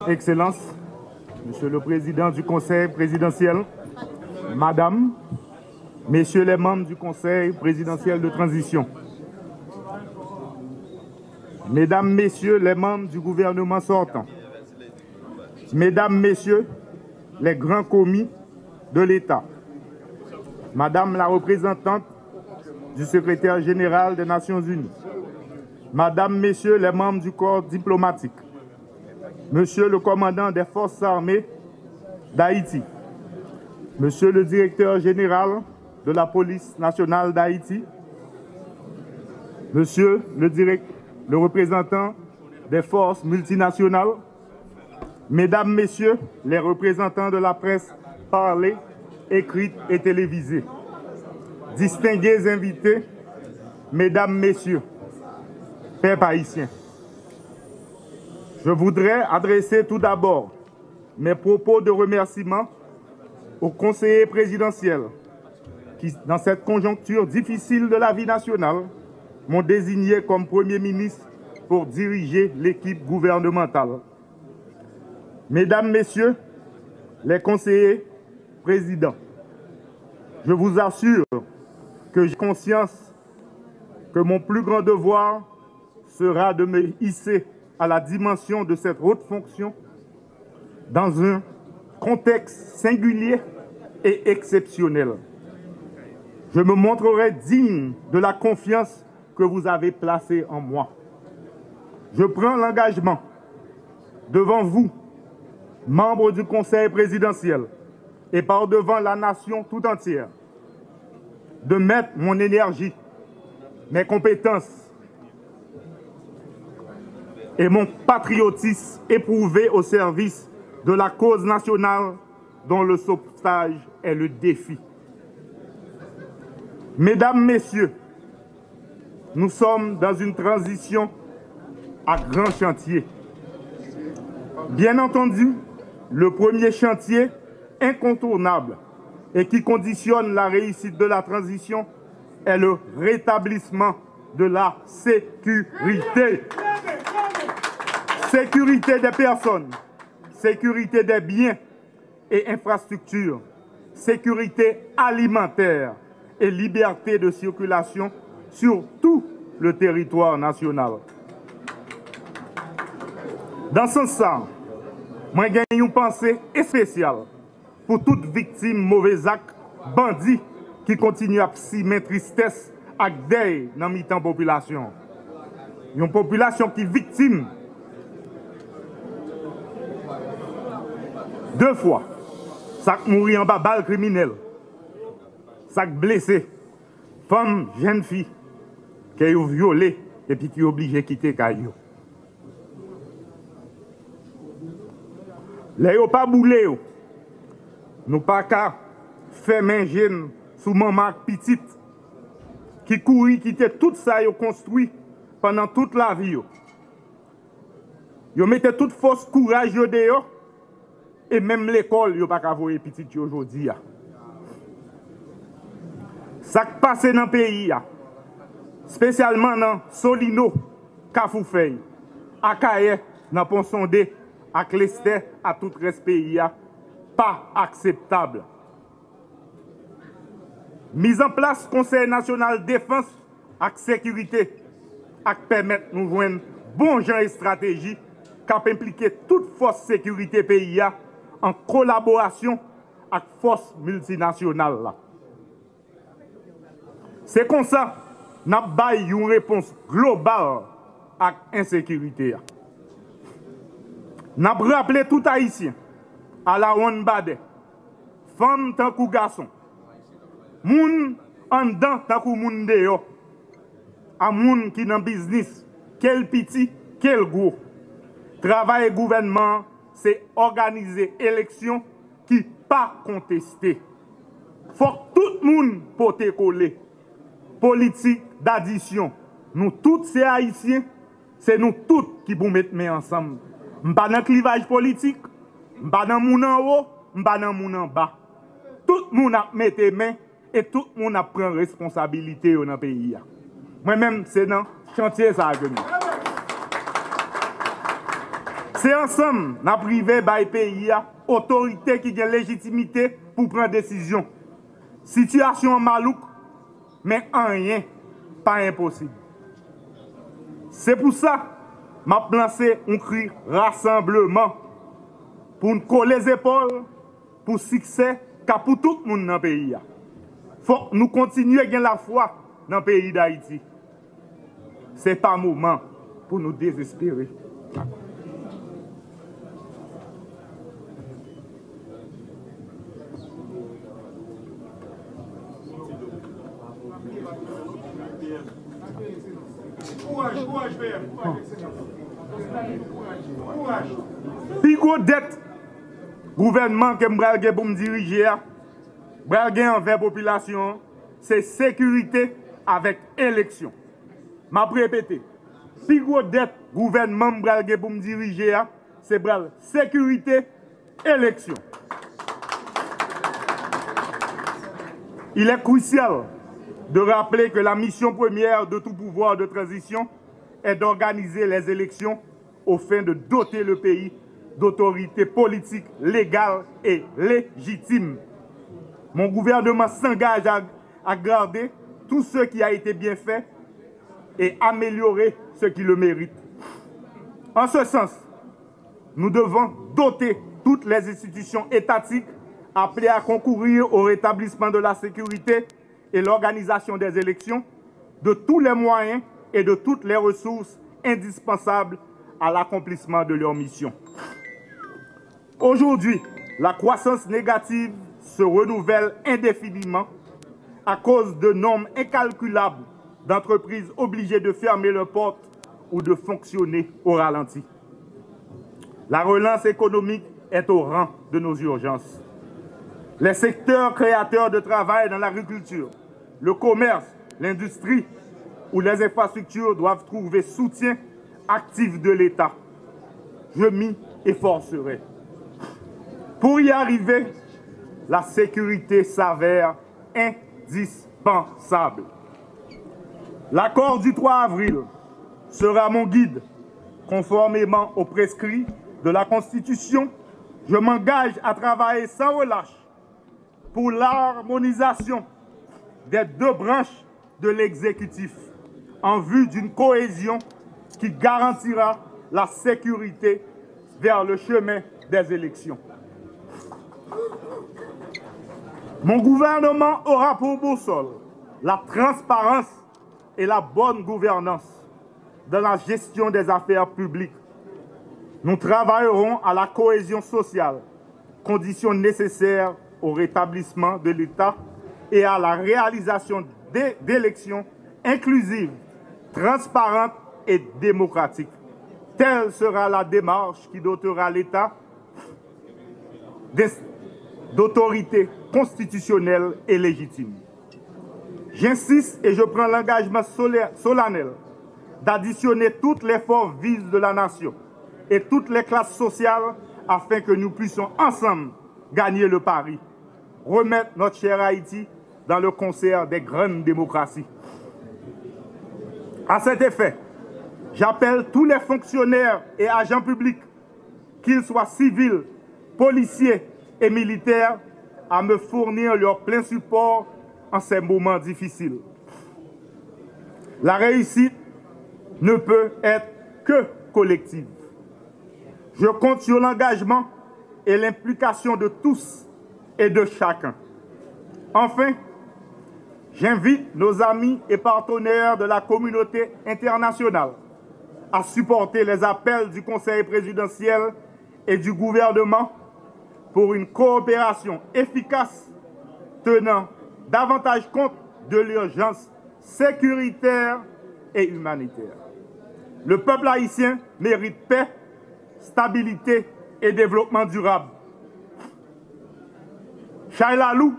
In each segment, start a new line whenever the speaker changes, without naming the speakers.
Excellence, Monsieur le Président du Conseil présidentiel, Madame, Messieurs les membres du Conseil présidentiel de transition, Mesdames, Messieurs les membres du gouvernement sortant, Mesdames, Messieurs les grands commis de l'État, Madame la représentante du secrétaire général des Nations Unies, Madame, Messieurs les membres du corps diplomatique, Monsieur le commandant des forces armées d'Haïti, Monsieur le directeur général de la police nationale d'Haïti, Monsieur le représentant des forces multinationales, Mesdames, Messieurs les représentants de la presse parlée, écrite et télévisée, distingués invités, Mesdames, Messieurs, peuple haïtien. Je voudrais adresser tout d'abord mes propos de remerciement aux conseillers présidentiels qui, dans cette conjoncture difficile de la vie nationale, m'ont désigné comme Premier ministre pour diriger l'équipe gouvernementale. Mesdames, Messieurs, les conseillers présidents, je vous assure que j'ai conscience que mon plus grand devoir sera de me hisser à la dimension de cette haute fonction dans un contexte singulier et exceptionnel. Je me montrerai digne de la confiance que vous avez placée en moi. Je prends l'engagement devant vous, membres du Conseil présidentiel, et par devant la nation tout entière, de mettre mon énergie, mes compétences et mon patriotisme éprouvé au service de la cause nationale dont le sauvetage est le défi. Mesdames, Messieurs, nous sommes dans une transition à grand chantier. Bien entendu, le premier chantier incontournable et qui conditionne la réussite de la transition est le rétablissement de la sécurité. Sécurité des personnes, sécurité des biens et infrastructures, sécurité alimentaire et liberté de circulation sur tout le territoire national. Dans ce sens, moi j'ai une pensée spéciale pour toute victime mauvais acte, bandit qui continue à simer tristesse avec deuil dans la population. Une population qui est victime deux fois, ça mourit en bas balle criminelle, ça blessé, femme, jeune fille, qui est violée et puis qui est obligée de quitter Caillou. Les n'ont pas boulé, nous pas qu'à faire main jeune sous maman petite, qui courit, quitter tout ça, ils construit pendant toute la vie. Ils mettaient toute force, courage dehors. Et même l'école, il n'y a pas qu'à voir les petits aujourd'hui. Ça qui passe dans le pays, spécialement dans Solino, Kafoufei, Akaye, dans Ponsondé, à Clester, à tout le reste pays, pas acceptable. Mise en place Conseil national de défense et sécurité, à permettre de nous joindre bon gens et stratégie, qui impliquer toute force sécurité pays en collaboration avec forces multinationales. C'est comme ça que nous avons une réponse globale à l'insécurité. Nous avons rappelé tout Haïtien à la Wanbade, femmes tant que garçons, moun en dedans tant que moun dehors, à moun qui dans business, quel petit, quel gros. Travail et gouvernement, c'est organiser élection qui pas contestée. Faut que tout le monde porte coller. Politique d'addition. Nous tous ces Haïtiens, c'est nous tous qui vous mettons ensemble. Pas dans le clivage politique, pas dans moun en haut, pas dans moun en bas. Tout le monde a mis main et tout le monde a pris responsabilité dans le pays. Moi-même, c'est dans le chantier ça que nous. C'est ensemble, nous privé par pays, autorité qui a légitimité pour prendre décision. Situation malouk, mais rien, pas impossible. C'est pour ça que je lancé un cri rassemblement pour nous coller les épaules pour succès pour tout le monde dans le pays. Il faut que nous continuions à gagner la foi dans le pays d'Haïti. Ce n'est pas un moment pour nous désespérer. Puis gros dette gouvernement que je pour me diriger, envers la population, c'est sécurité avec élection. Je répéter. Puis gros dette gouvernement pour me diriger, c'est sécurité, élection. Il est crucial de rappeler que la mission première de tout pouvoir de transition est d'organiser les élections au fin de doter le pays d'autorités politiques légales et légitimes. Mon gouvernement s'engage à garder tout ce qui a été bien fait et améliorer ce qui le mérite. En ce sens, nous devons doter toutes les institutions étatiques appelées à concourir au rétablissement de la sécurité et l'organisation des élections de tous les moyens et de toutes les ressources indispensables à l'accomplissement de leur mission. Aujourd'hui, la croissance négative se renouvelle indéfiniment à cause de nombres incalculables d'entreprises obligées de fermer leurs portes ou de fonctionner au ralenti. La relance économique est au rang de nos urgences. Les secteurs créateurs de travail dans l'agriculture, le commerce, l'industrie ou les infrastructures doivent trouver soutien actif de l'État. Je m'y efforcerai. Pour y arriver, la sécurité s'avère indispensable. L'accord du 3 avril sera mon guide. Conformément aux prescrits de la Constitution, je m'engage à travailler sans relâche pour l'harmonisation des deux branches de l'exécutif en vue d'une cohésion qui garantira la sécurité vers le chemin des élections. Mon gouvernement aura pour boussole la transparence et la bonne gouvernance dans la gestion des affaires publiques. Nous travaillerons à la cohésion sociale, condition nécessaire au rétablissement de l'État et à la réalisation d'élections inclusives, transparentes et démocratiques. Telle sera la démarche qui dotera l'État d'autorité constitutionnelle et légitime. J'insiste et je prends l'engagement solennel d'additionner toutes les forces vives de la nation et toutes les classes sociales afin que nous puissions ensemble gagner le pari, remettre notre cher Haïti dans le concert des grandes démocraties. À cet effet, j'appelle tous les fonctionnaires et agents publics, qu'ils soient civils, policiers et militaires, à me fournir leur plein support en ces moments difficiles. La réussite ne peut être que collective. Je compte sur l'engagement et l'implication de tous et de chacun. Enfin, j'invite nos amis et partenaires de la communauté internationale à supporter les appels du Conseil présidentiel et du gouvernement pour une coopération efficace tenant davantage compte de l'urgence sécuritaire et humanitaire. Le peuple haïtien mérite paix, stabilité et développement durable. Chaylalou,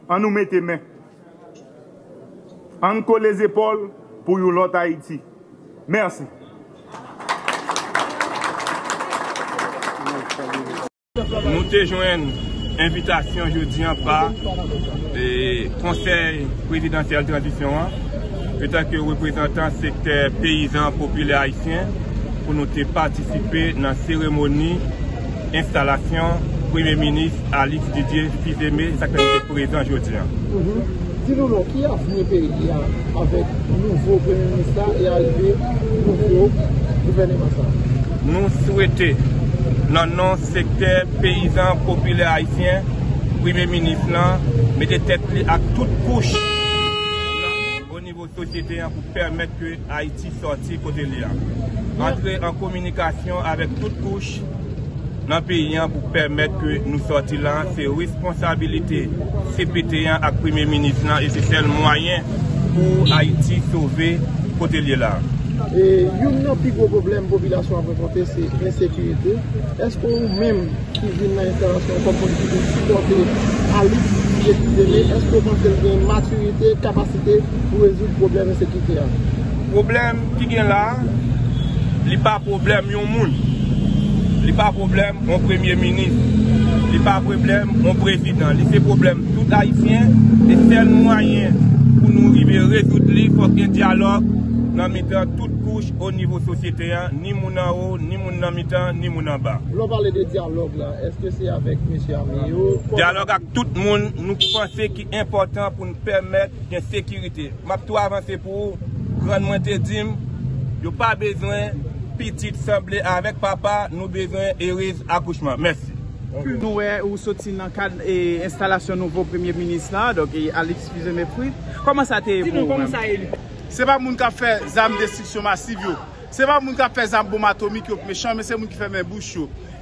on nous met les mains. On colle les épaules pour l'autre Haïti. Merci.
Nous te joignons invitation jeudi en part du Conseil présidentiel de transition, en tant que représentant secteur paysan populaire haïtien, pour nous participer dans la cérémonie installation Premier ministre Alix Didier Fils-Aimé, ça que nous présent aujourd'hui.
Dis-nous, qui a fini le pays avec le nouveau Premier ministre et arrivé le nouveau gouvernement?
Nous souhaitons, dans nos secteurs paysans populaires haïtiens, Premier ministre, mettre tête à toute couche au niveau société pour permettre que Haïti sorti côté là. Entrer en communication avec toute couche dans le pays pour permettre que nous sortions là. C'est responsabilité CPT avec Premier ministre et c'est le moyen pour Haïti sauver côté là.
Et un plus gros problème de la population à rencontrer, c'est l'insécurité. Est-ce qu'on même qui vient dans l'installation comme politique supporter Alix Fils-Aimé, est-ce qu'on pense qu'il y a une maturité, capacité pour résoudre le problème d'insécurité?
Le problème qui est là, il n'y a pas de problème de monde. Il n'y a pas de problème mon Premier ministre. Il n'y a pas de problème mon président. Il y a problème tout haïtien. Et c'est le moyen pour nous arriver à résoudre. Il faut qu'il y ait un dialogue dans toute couche au niveau société, ni mon en haut, ni mon en mi-temps, ni mon en bas.
On parle de dialogue là, est-ce que c'est avec M. Amio?
Dialogue avec tout le monde, nous pensons qu'il est important pour nous permettre une sécurité. Je vais avancer pour grandement te dire, il n'y a pas besoin petite semblée avec papa, nous avons besoin d'hérise accouchement. Merci.
Nous avons sorti dans le cadre de l'installation du nouveau Premier ministre, donc Alix Fils-Aimé. Comment ça a été? Comment ça a été?
Ce n'est pas les gens qui ont fait des armes de destruction massive. Ce n'est pas les gens qui ont fait des armes bombes atomiques méchantes, mais c'est les gens qui font mes bouches.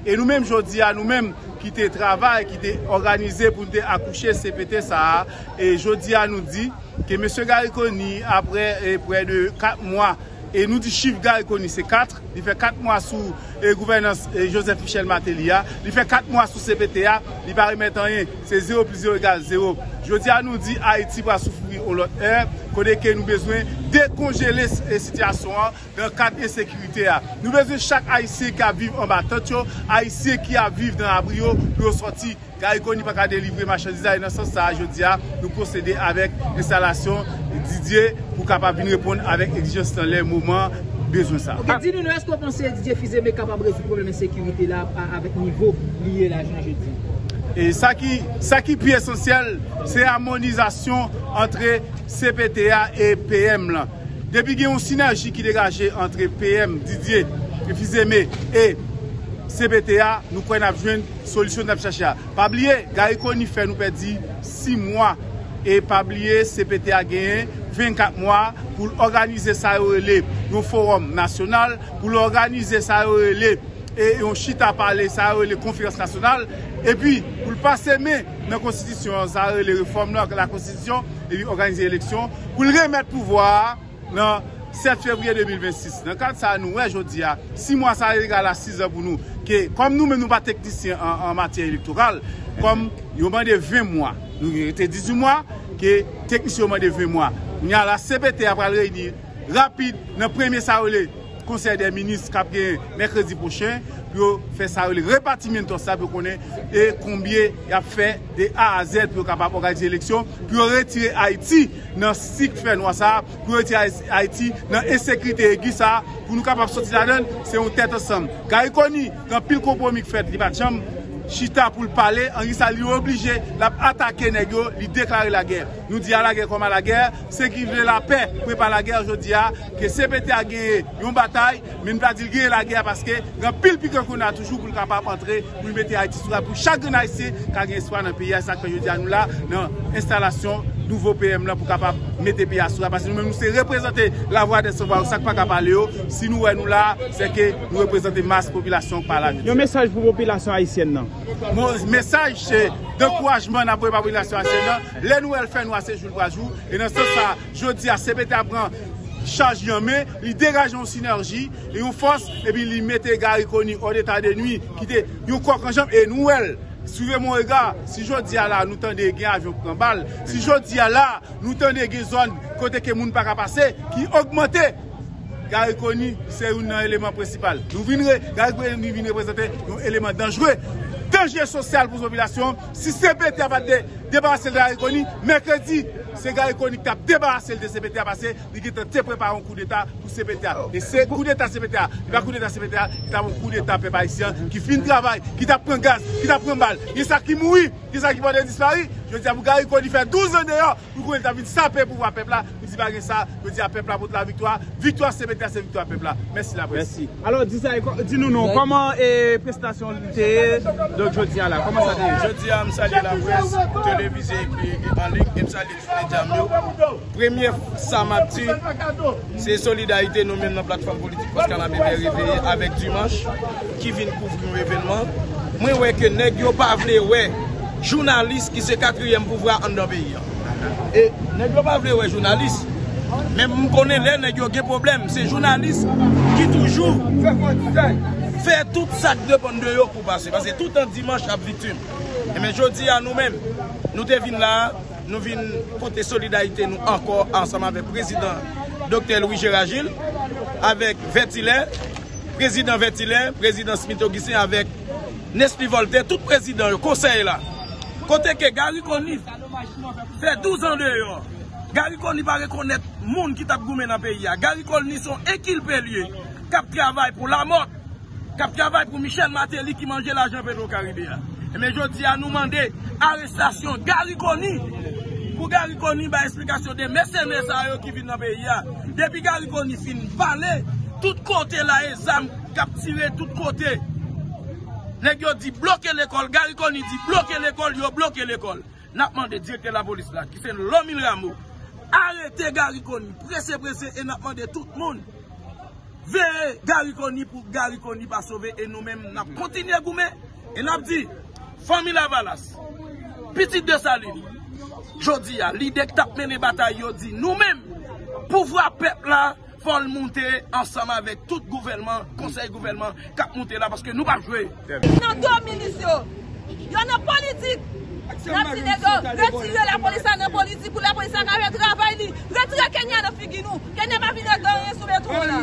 Et nous-mêmes, aujourd'hui, nous-mêmes qui travaillons, qui organisés pour nous accoucher CPT, ça. Et aujourd'hui, nous dit que M. Gariconi, après près de 4 mois, et nous dit chiffre Gariconi, c'est 4. Il fait 4 mois sous gouvernance Joseph Michel Matelia. Il fait 4 mois sous CPTA. Il va remettre rien. C'est 0 plus 0 égale 0. Je dis à nous dit Haïti va souffrir au l'autre heure. Qu'on a besoin de décongeler la situation dans le cadre de sécurité. Nous avons besoin de chaque Haïtien qui a vivre en bâtiment, Haïtien qui a vivre dans l'abrio pour sortir. Gariconi pas qu'à délivrer marchandises. Dans ce sens, je dis nous procéder avec l'installation Didier pour capable venir répondre avec exigence dans les moments besoin ça.
Okay, dis-nous, est-ce que vous pensez que Didier Fils-Aimé est capable de résoudre le problème de sécurité là avec niveau lié à l'argent, je dis?
Et ça qui est plus essentiel, c'est l'harmonisation entre CPTA et PM. Là. Depuis qu'il y a une synergie qui est dégagée entre PM, Didier, Fils-Aimé et CPTA, nous prenons une solution de chercher. Pas oublier, Gariconi fait nous perdre 6 mois et pas oublier, CPTA a gagné 24 mois pour organiser ça au forum national, pour organiser ça et on chita à parler ça les conférences nationales et puis pour le passer mais dans la constitution ça les réformes dans la constitution et puis organiser l'élection pour le remettre pouvoir dans 7 février 2026. Dans le cadre de ça, nous, aujourd'hui, 6 mois, ça égale à 6 ans pour nous. Que, comme nous, mais nous pas techniciens en matière électorale, comme nous avons demandé 20 mois. Nous avons 18 mois, que techniciens ont demandé 20 mois. Nous avons la CPT après le réunir rapide dans le premier salon. Conseil des ministres qui a mercredi prochain pour faire ça, le répartiment ça pour connaître et combien il a fait de A à Z pour capable organiser l'élection, pour retirer Haïti dans ce cycle fait noir ça, pour retirer Haïti dans l'insécurité aiguë ça, pour nous capable sortir là-dedans, c'est une tête ensemble. Gariconi, dans pile compromis fait, il va de chambre. Chita pour le parler, Henri Sali est obligé d'attaquer les gens, de déclarer la guerre. Nous disons à la guerre comme à la guerre, ceux qui veulent la paix, préparent la guerre aujourd'hui, que CPT a gagné une bataille, mais nous ne pas dire gagner la guerre parce que dans pile pique qu'on a toujours pour le capable entrer, pour mettre Haïti sur la pour chaque Haïtien qui a gagné soit dans le pays, ça que je dis à nous là, dans l'installation nouveau PM là pour capable mettre le pays à soi parce que nous-mêmes nous c'est représenter la voix des sauvages, ça pas capable parler si nous nous là, c'est que nous représentons masse population par la vie.
Un message pour la population haïtienne non.
Mon message c'est d'encouragement à la population haïtienne. Les nouvelles fait nous assez jour par jour et dans ce sens ça, je dis à CPT à prendre charge en main, il dégage une synergie et une force et puis il mette Gariconi hors d'état de nuit qui était une coque en jambe et nouvelle. Suivez mon regard, si je dis à là, nous tendons des avions pour balle. Si je dis à là, nous tendons des zones côté que nous ne pas passer, qui augmentent. Gariconi, c'est un élément principal. Nous venons représenter un élément dangereux. Danger social pour la population. Si CPT a
débarrasser de Gary Koni. Mercredi, c'est Gary Koni qui a débarrassé de CPTA passé. Il a préparé un coup d'État pour CPTA. Et c'est coup d'État CPTA. Il va coup d'État CPTA, il a un coup d'État peuple haïtien qui finit le travail, qui t'a pris gaz, qui t'a pris balle. Il y a ça qui mourit, il y a ça qui va disparaître. Je dis à vous, Gary Koni fait 12 ans dehors pour qu'on ait envie de saper pour voir peuple là. Je dis pas ça, je dis à peuple là pour la victoire. Victoire CPTA, c'est victoire peuple là. Merci la presse.
Merci. Alors, dis-nous non, comment est prestation de jeudi là? Comment ça dit?
Jeudi à me saluer la presse, télévisée et en ligne, et me saluer les Jamio. Première, ça m'a dit, c'est solidarité nous-mêmes dans la plateforme politique parce qu'on a bien réveillé avec Dimanche qui vient couvrir l'événement. Moi, ouais que nèg yo pas vle ouais journaliste qui c'est quatrième pouvoir en dans pays. Et nèg yo pas vle ouais journaliste. Même on connaît les nèg yo gen problème, c'est journaliste qui toujours fait tout ça de bon de yo pour passer parce que tout un dimanche à victime. Et mais je dis à nous-mêmes, nous devons là, nous venons porter solidarité nous encore ensemble avec le président Dr. Louis-Gérard Gilles, avec Vertilaire, président Vertilaire, président Smith-Augustin avec Nespi Voltaire, tout président, le conseil là. Côté que Gary Koni fait 12 ans dehors. Gary Koni va reconnaître le monde qui t'a goumé dans le pays. Gary Koni sont équipés liés, qui travaillent pour la mort, qui travaillent pour Michel Martelly qui mangeait l'argent Petro-Caribéen. Mais je dis à nous demander arrestation Gary Koni. Pour Gary Koni, bah, explication des mercenaires qui viennent dans le pays. Depuis Gary Koni fin parler, tout côté là, les âmes capturées, tout côté. Les gens disent bloquer l'école, Gary Koni dit bloquer l'école, ils ont bloqué l'école. N'a demandé directeur de la police là, qui c'est l'homme Rameau. Arrêtez Gary Koni, pressez, et n'a demandé tout le monde. Veillez Gary Koni pour Gary Koni pas sauver et nous-mêmes, n'a continué à goumer. Et n'a dit, famille Lavalas, petite de Saline, je dis, l'idée que tu as mené bataille, je dis, nous-mêmes, pouvoir peuple là, faut le monter ensemble avec tout gouvernement, conseil gouvernement, qui a monté là, parce que nous ne pouvons pas jouer.
Dans deux ministres, il y a une politique. Retirer la police dans la politique pour la police à faire travail. Retirer Kenya dans Figi nous. Kenya va venir gagner sur le trône là.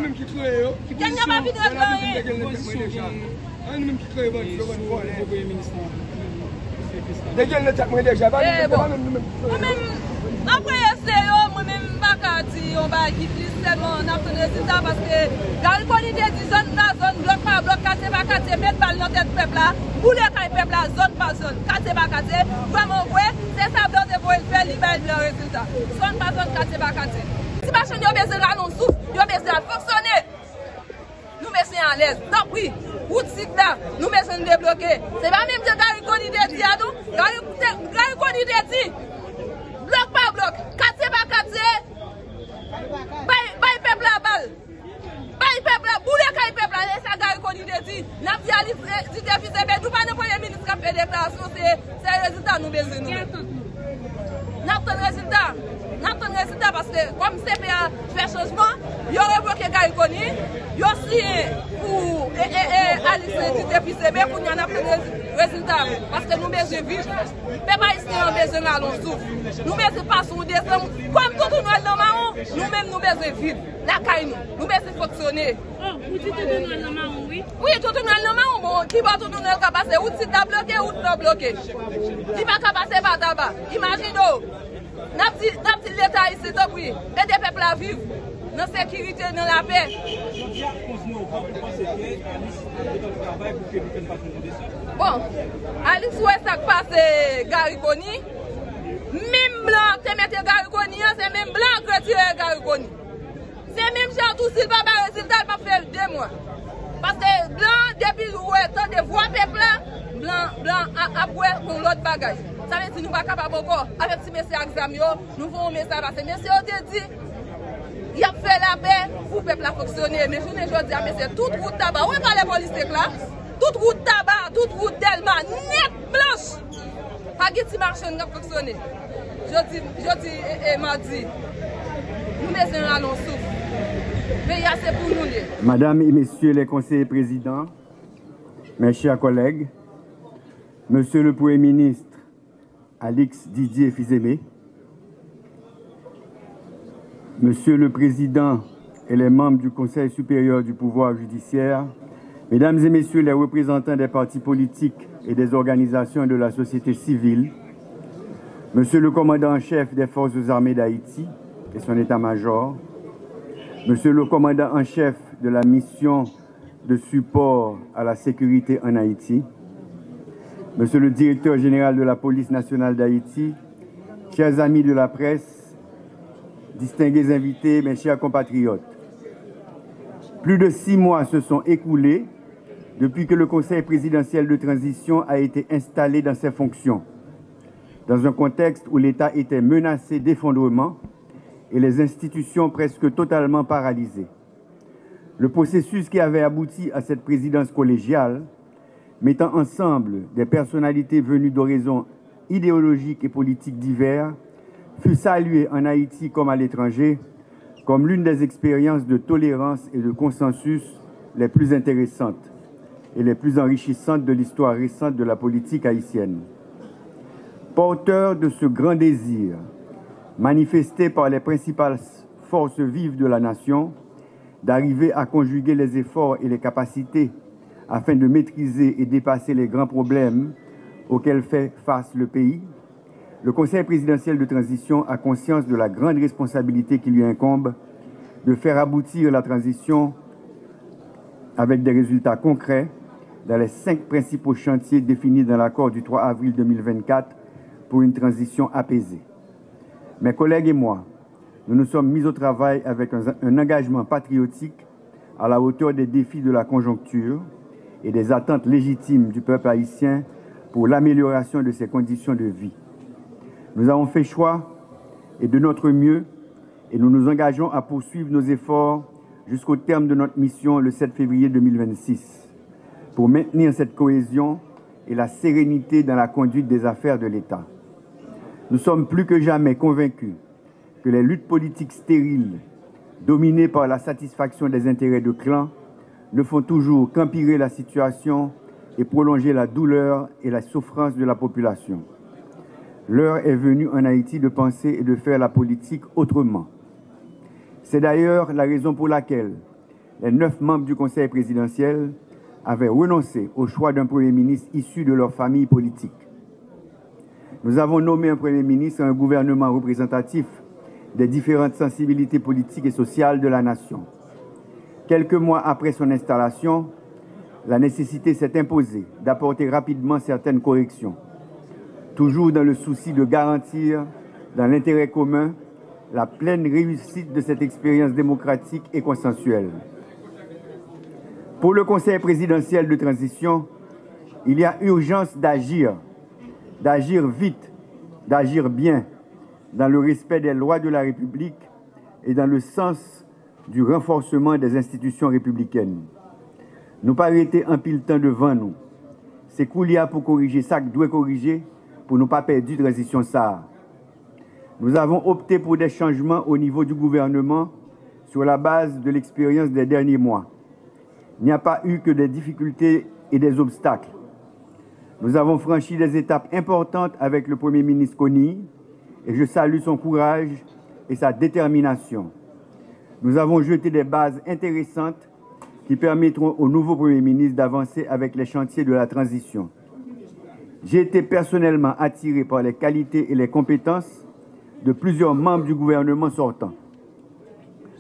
Kenya va venir gagner. Après, moi-même, on va quitter seulement notre résultat parce que Gary Koni dit zone par zone, bloc par bloc, quartier par quartier, mettre balle dans tête peuple là, pour les peuple là, zone par zone, quartier par quartier, vraiment, ouais, c'est ça, blanc de voix, faire libérer le résultat. Zone par zone, quartier par quartier. Si ma chaîne, il y a besoin de souffle, il y a besoin de fonctionner. Nous mettons à l'aise. Donc oui, route site là, nous mettons débloquer. C'est pas même que Gary Koni dit à nous, Gary Koni dit, bloc par bloc, quartier par quartier, Bay peuple la balle. Bay peuple la boule kay peuple la ça Gary Koni dit. N'a dit Ali dit défis mais tout pas le premier ministre qui fait déclaration c'est résultat nous besoin nous. N'a pas résultat. N'a pas résultat parce que comme CPA fait changement, il y aurait bloqué Gary Koni, il y a aussi pour Alice dit défis mais pour nous n'a pas résultat parce que nous besoin vivre. Peuple haïtien a besoin allons souffle. Nous besoin passer au décembre comme tout le monde dans marron, nous-mêmes nous besoin vivre. La caille nous besoin fonctionner.
Oh, vous dites tout le monde dans marron, oui?
Oui, tout le monde dans marron, bon, qui va tout le monde passer, ou si t'as bloqué ou t'as bloqué. Qui va passer par tabac. Imaginez, n'a petit l'État ici, donc oui, et des peuples à vivre. Dans la sécurité, dans la paix. Bon, Alice, où est-ce que passe Gary Koni? Même blanc, tu mets Gary Koni, c'est même blanc que tu es Gary Koni. C'est même genre tout s'il va pas résultat, il va faire 2 mois. Parce que blanc, depuis où est temps de voir peuple là, blanc après pour l'autre bagaille. Ça veut dire que nous ne sommes pas capables encore, avec ces messieurs examio, nous voulons un message à ces messieurs, on te dit. Il a fait la paix pour le peuple à fonctionner. Mais je ne dis pas, mais c'est toute route tabac. Où est les policiers là? Toute route tabac, toute route Delma, net blanche. Pas de marché qui a fonctionné. Je dis et mardi. Nous mettons à nos souffle. Mais c'est pour nous.
Madame et messieurs les conseillers présidents, mes chers collègues, monsieur le Premier ministre Alix Didier Fils-Aimé, Monsieur le Président et les membres du Conseil supérieur du pouvoir judiciaire, Mesdames et Messieurs les représentants des partis politiques et des organisations de la société civile, Monsieur le commandant en chef des forces armées d'Haïti et son état-major, Monsieur le commandant en chef de la mission de support à la sécurité en Haïti, Monsieur le directeur général de la police nationale d'Haïti, chers amis de la presse, distingués invités, mes chers compatriotes. Plus de 6 mois se sont écoulés depuis que le Conseil présidentiel de transition a été installé dans ses fonctions, dans un contexte où l'État était menacé d'effondrement et les institutions presque totalement paralysées. Le processus qui avait abouti à cette présidence collégiale, mettant ensemble des personnalités venues d'horizons idéologiques et politiques divers, fut salué en Haïti comme à l'étranger comme l'une des expériences de tolérance et de consensus les plus intéressantes et les plus enrichissantes de l'histoire récente de la politique haïtienne. Porteur de ce grand désir, manifesté par les principales forces vives de la nation, d'arriver à conjuguer les efforts et les capacités afin de maîtriser et dépasser les grands problèmes auxquels fait face le pays, le Conseil présidentiel de transition a conscience de la grande responsabilité qui lui incombe de faire aboutir la transition avec des résultats concrets dans les 5 principaux chantiers définis dans l'accord du 3 avril 2024 pour une transition apaisée. Mes collègues et moi, nous nous sommes mis au travail avec un engagement patriotique à la hauteur des défis de la conjoncture et des attentes légitimes du peuple haïtien pour l'amélioration de ses conditions de vie. Nous avons fait choix et de notre mieux et nous nous engageons à poursuivre nos efforts jusqu'au terme de notre mission le 7 février 2026 pour maintenir cette cohésion et la sérénité dans la conduite des affaires de l'État. Nous sommes plus que jamais convaincus que les luttes politiques stériles, dominées par la satisfaction des intérêts de clans, ne font toujours qu'empirer la situation et prolonger la douleur et la souffrance de la population. L'heure est venue en Haïti de penser et de faire la politique autrement. C'est d'ailleurs la raison pour laquelle les 9 membres du Conseil présidentiel avaient renoncé au choix d'un Premier ministre issu de leur famille politique. Nous avons nommé un Premier ministre et un gouvernement représentatif des différentes sensibilités politiques et sociales de la nation. Quelques mois après son installation, la nécessité s'est imposée d'apporter rapidement certaines corrections, toujours dans le souci de garantir, dans l'intérêt commun, la pleine réussite de cette expérience démocratique et consensuelle. Pour le Conseil présidentiel de transition, il y a urgence d'agir vite, d'agir bien, dans le respect des lois de la République et dans le sens du renforcement des institutions républicaines. Nous pas arrêter un pile temps devant nous. C'est qu'il y a pour corriger ça que doit corriger pour ne pas perdre la transition ça. Nous avons opté pour des changements au niveau du gouvernement sur la base de l'expérience des derniers mois. Il n'y a pas eu que des difficultés et des obstacles. Nous avons franchi des étapes importantes avec le Premier ministre Kony et je salue son courage et sa détermination. Nous avons jeté des bases intéressantes qui permettront au nouveau Premier ministre d'avancer avec les chantiers de la transition. J'ai été personnellement attiré par les qualités et les compétences de plusieurs membres du gouvernement sortant.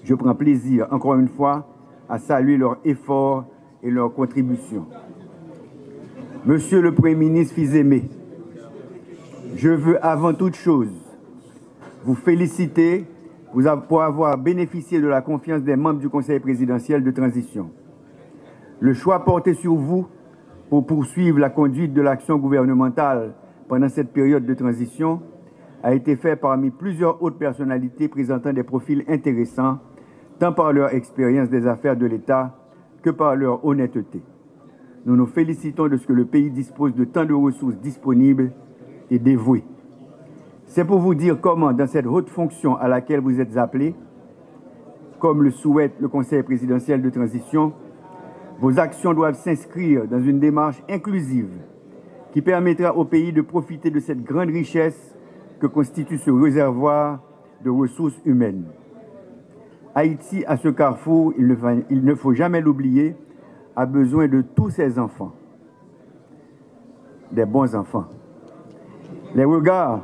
Je prends plaisir, encore une fois, à saluer leurs efforts et leurs contributions. Monsieur le Premier ministre Fils-Aimé, je veux avant toute chose vous féliciter pour avoir bénéficié de la confiance des membres du Conseil présidentiel de transition. Le choix porté sur vous pour poursuivre la conduite de l'action gouvernementale pendant cette période de transition a été fait parmi plusieurs autres personnalités présentant des profils intéressants, tant par leur expérience des affaires de l'État que par leur honnêteté. Nous nous félicitons de ce que le pays dispose de tant de ressources disponibles et dévouées. C'est pour vous dire comment, dans cette haute fonction à laquelle vous êtes appelés, comme le souhaite le Conseil présidentiel de transition, vos actions doivent s'inscrire dans une démarche inclusive qui permettra au pays de profiter de cette grande richesse que constitue ce réservoir de ressources humaines. Haïti, à ce carrefour, il ne faut jamais l'oublier, a besoin de tous ses enfants, des bons enfants. Les regards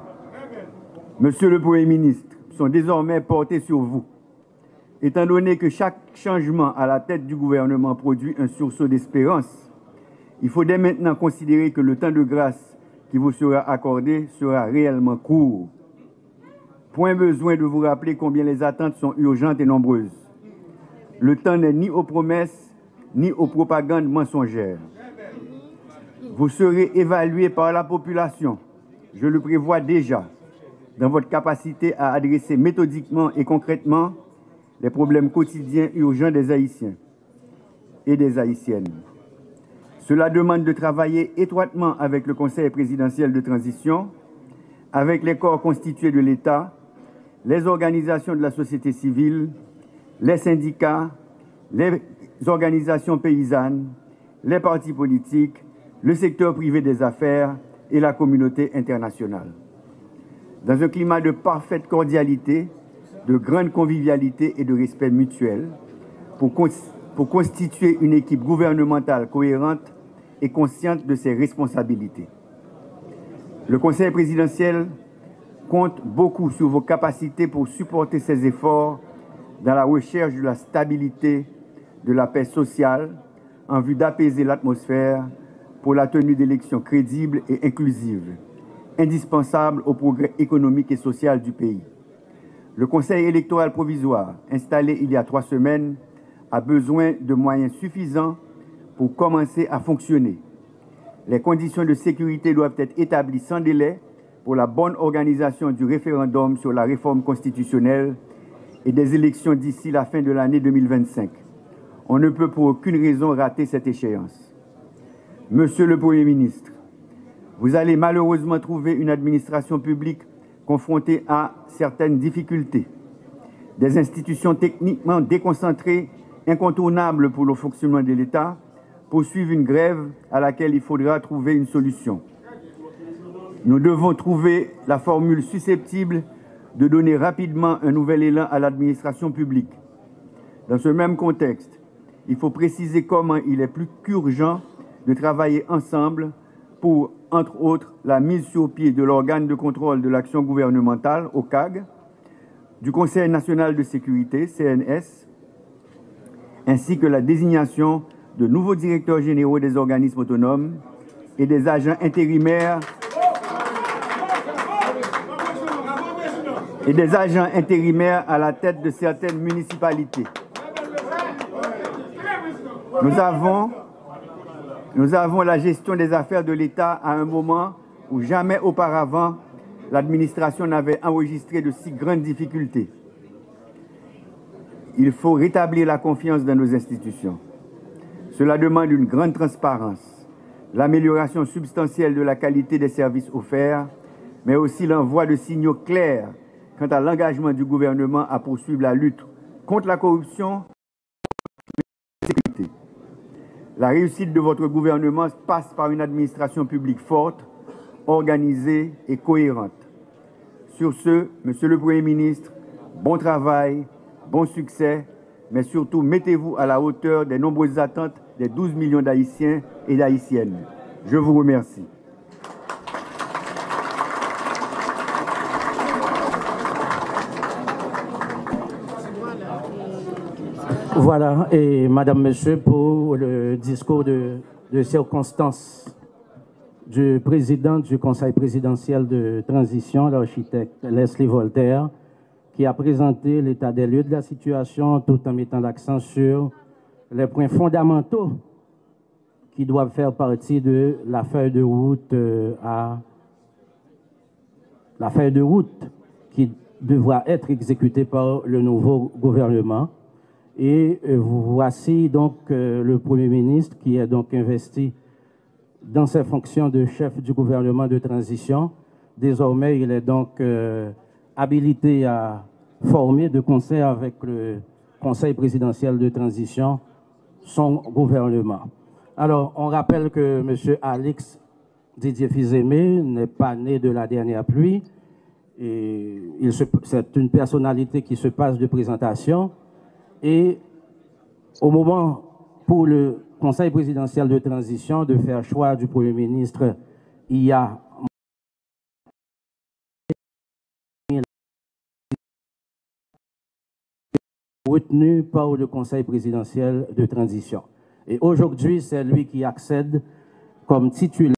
Monsieur le Premier ministre, sont désormais portés sur vous. Étant donné que chaque changement à la tête du gouvernement produit un sursaut d'espérance, il faut dès maintenant considérer que le temps de grâce qui vous sera accordé sera réellement court. Point besoin de vous rappeler combien les attentes sont urgentes et nombreuses. Le temps n'est ni aux promesses, ni aux propagandes mensongères. Vous serez évalué par la population, je le prévois déjà, dans votre capacité à adresser méthodiquement et concrètement les problèmes quotidiens urgents des Haïtiens et des Haïtiennes. Cela demande de travailler étroitement avec le Conseil présidentiel de transition, avec les corps constitués de l'État, les organisations de la société civile, les syndicats, les organisations paysannes, les partis politiques, le secteur privé des affaires et la communauté internationale. Dans un climat de parfaite cordialité, de grande convivialité et de respect mutuel, pour constituer une équipe gouvernementale cohérente et consciente de ses responsabilités. Le Conseil présidentiel compte beaucoup sur vos capacités pour supporter ces efforts dans la recherche de la stabilité, de la paix sociale, en vue d'apaiser l'atmosphère pour la tenue d'élections crédibles et inclusives, indispensables au progrès économique et social du pays. Le Conseil électoral provisoire, installé il y a 3 semaines, a besoin de moyens suffisants pour commencer à fonctionner. Les conditions de sécurité doivent être établies sans délai pour la bonne organisation du référendum sur la réforme constitutionnelle et des élections d'ici la fin de l'année 2025. On ne peut pour aucune raison rater cette échéance. Monsieur le Premier ministre, vous allez malheureusement trouver une administration publique confrontée à certaines difficultés. Des institutions techniquement déconcentrées, incontournables pour le fonctionnement de l'État, poursuivent une grève à laquelle il faudra trouver une solution. Nous devons trouver la formule susceptible de donner rapidement un nouvel élan à l'administration publique. Dans ce même contexte, il faut préciser comment il est plus qu'urgent de travailler ensemble pour, entre autres, la mise sur pied de l'organe de contrôle de l'action gouvernementale, OCAG, du Conseil national de sécurité, CNS, ainsi que la désignation de nouveaux directeurs généraux des organismes autonomes et des agents intérimaires à la tête de certaines municipalités. Nous avons la gestion des affaires de l'État à un moment où jamais auparavant l'administration n'avait enregistré de si grandes difficultés. Il faut rétablir la confiance dans nos institutions. Cela demande une grande transparence, l'amélioration substantielle de la qualité des services offerts, mais aussi l'envoi de signaux clairs quant à l'engagement du gouvernement à poursuivre la lutte contre la corruption et la sécurité. La réussite de votre gouvernement passe par une administration publique forte, organisée et cohérente. Sur ce, Monsieur le Premier ministre, bon travail, bon succès, mais surtout mettez-vous à la hauteur des nombreuses attentes des 12 millions d'Haïtiens et d'Haïtiennes. Je vous remercie.
Voilà, et Madame, Monsieur, pour le discours de circonstance du président du Conseil présidentiel de transition, l'architecte Leslie Voltaire, qui a présenté l'état des lieux de la situation tout en mettant l'accent sur les points fondamentaux qui doivent faire partie de la feuille de route qui devra être exécutée par le nouveau gouvernement. Et voici donc le Premier ministre qui est donc investi dans ses fonctions de chef du gouvernement de transition. Désormais, il est donc habilité à former de concert avec le Conseil présidentiel de transition son gouvernement. Alors, on rappelle que M. Alix Didier Fils-Aimé n'est pas né de la dernière pluie. C'est une personnalité qui se passe de présentation. Et au moment pour le Conseil présidentiel de transition de faire choix du Premier ministre, il y a retenu par le Conseil présidentiel de transition. Et aujourd'hui, c'est lui qui accède comme titulaire